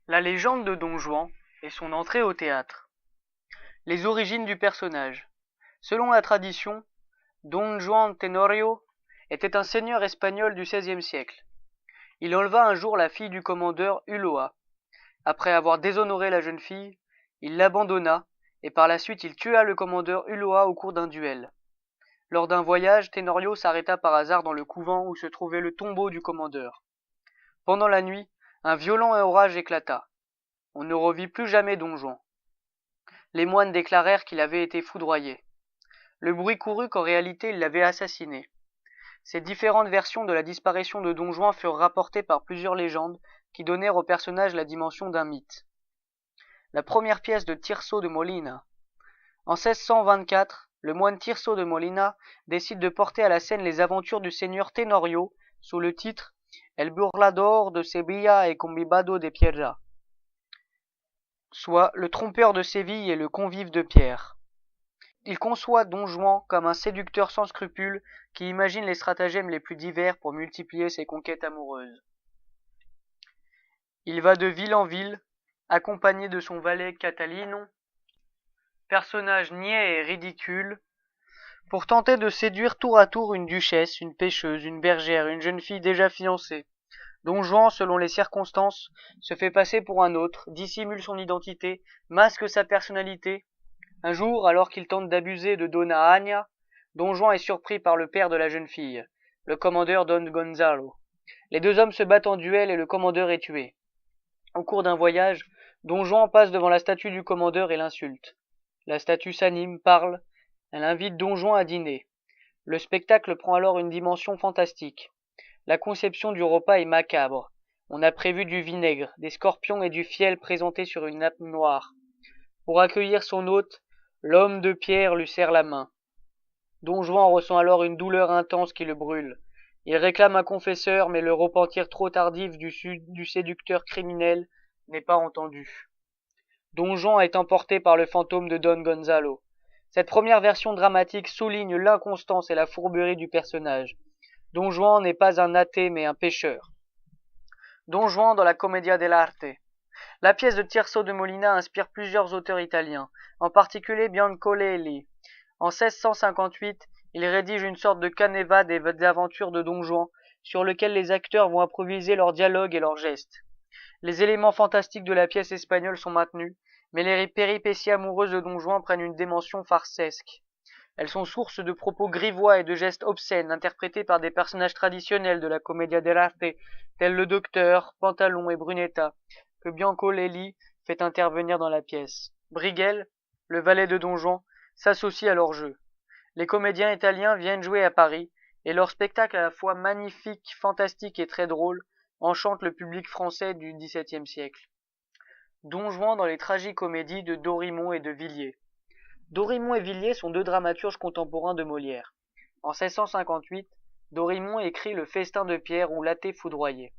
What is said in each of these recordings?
La légende de Don Juan et son entrée au théâtre. Les origines du personnage. Selon la tradition, Don Juan Tenorio était un seigneur espagnol du XVIe siècle. Il enleva un jour la fille du commandeur Ulloa. Après avoir déshonoré la jeune fille, il l'abandonna et par la suite il tua le commandeur Ulloa au cours d'un duel. Lors d'un voyage, Tenorio s'arrêta par hasard dans le couvent où se trouvait le tombeau du commandeur. Pendant la nuit, un violent orage éclata. On ne revit plus jamais Don Juan. Les moines déclarèrent qu'il avait été foudroyé. Le bruit courut qu'en réalité il l'avait assassiné. Ces différentes versions de la disparition de Don Juan furent rapportées par plusieurs légendes qui donnèrent au personnage la dimension d'un mythe. La première pièce de Tirso de Molina. En 1624, le moine Tirso de Molina décide de porter à la scène les aventures du seigneur Tenorio sous le titre El burlador de Sevilla et convivado de Pierra, soit le trompeur de Séville et le convive de Pierre. Il conçoit Don Juan comme un séducteur sans scrupules qui imagine les stratagèmes les plus divers pour multiplier ses conquêtes amoureuses. Il va de ville en ville, accompagné de son valet Catalino, personnage niais et ridicule, pour tenter de séduire tour à tour une duchesse, une pêcheuse, une bergère, une jeune fille déjà fiancée. Don Juan, selon les circonstances, se fait passer pour un autre, dissimule son identité, masque sa personnalité. Un jour, alors qu'il tente d'abuser de Donna Anya, Don Juan est surpris par le père de la jeune fille, le commandeur Don Gonzalo. Les deux hommes se battent en duel et le commandeur est tué. Au cours d'un voyage, Don Juan passe devant la statue du commandeur et l'insulte. La statue s'anime, parle, elle invite Don Juan à dîner. Le spectacle prend alors une dimension fantastique. La conception du repas est macabre. On a prévu du vinaigre, des scorpions et du fiel présentés sur une nappe noire. Pour accueillir son hôte, l'homme de pierre lui serre la main. Don Juan ressent alors une douleur intense qui le brûle. Il réclame un confesseur, mais le repentir trop tardif du séducteur criminel n'est pas entendu. Don Juan est emporté par le fantôme de Don Gonzalo. Cette première version dramatique souligne l'inconstance et la fourberie du personnage. Don Juan n'est pas un athée mais un pécheur. Don Juan dans la Commedia dell'arte. La pièce de Tirso de Molina inspire plusieurs auteurs italiens, en particulier Bianco Lelli. En 1658, il rédige une sorte de canevas des aventures de Don Juan, sur lequel les acteurs vont improviser leurs dialogues et leurs gestes. Les éléments fantastiques de la pièce espagnole sont maintenus, mais les péripéties amoureuses de Don Juan prennent une dimension farcesque. Elles sont source de propos grivois et de gestes obscènes interprétés par des personnages traditionnels de la Commedia dell'arte, tels le docteur, Pantalon et Brunetta, que Bianco Lelli fait intervenir dans la pièce. Brighel, le valet de Don Juan, s'associe à leur jeu. Les comédiens italiens viennent jouer à Paris, et leur spectacle à la fois magnifique, fantastique et très drôle enchante le public français du XVIIe siècle. Don Juan dans les tragicomédies de Dorimon et de Villiers. Dorimon et Villiers sont deux dramaturges contemporains de Molière. En 1658, Dorimon écrit Le Festin de Pierre ou L'athée foudroyé.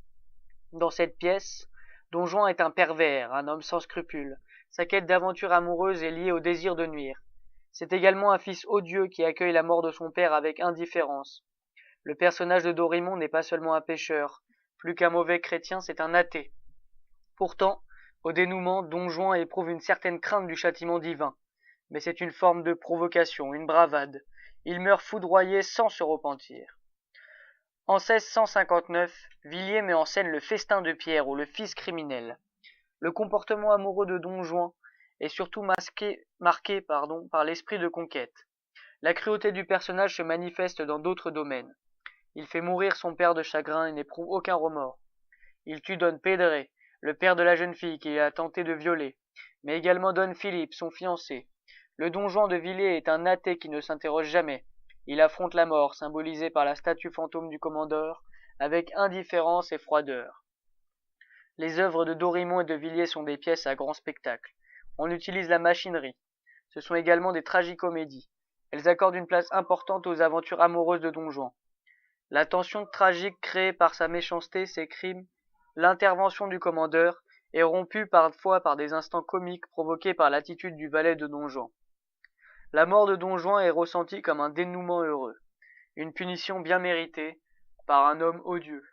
Dans cette pièce, Don Juan est un pervers, un homme sans scrupules. Sa quête d'aventure amoureuse est liée au désir de nuire. C'est également un fils odieux qui accueille la mort de son père avec indifférence. Le personnage de Dorimon n'est pas seulement un pécheur, plus qu'un mauvais chrétien, c'est un athée. Pourtant, au dénouement, Don Juan éprouve une certaine crainte du châtiment divin. Mais c'est une forme de provocation, une bravade. Il meurt foudroyé sans se repentir. En 1659, Villiers met en scène Le Festin de Pierre ou Le Fils criminel. Le comportement amoureux de Don Juan est surtout marqué par l'esprit de conquête. La cruauté du personnage se manifeste dans d'autres domaines. Il fait mourir son père de chagrin et n'éprouve aucun remords. Il tue Don Pedre, le père de la jeune fille qu'il a tenté de violer, mais également Don Philippe, son fiancé. Le Don Juan de Villiers est un athée qui ne s'interroge jamais. Il affronte la mort, symbolisée par la statue fantôme du commandeur, avec indifférence et froideur. Les œuvres de Dorimon et de Villiers sont des pièces à grand spectacle. On utilise la machinerie. Ce sont également des tragicomédies. Elles accordent une place importante aux aventures amoureuses de Don Juan. La tension tragique créée par sa méchanceté, ses crimes, l'intervention du commandeur, est rompue parfois par des instants comiques provoqués par l'attitude du valet de Don Juan. La mort de Don Juan est ressentie comme un dénouement heureux, une punition bien méritée par un homme odieux.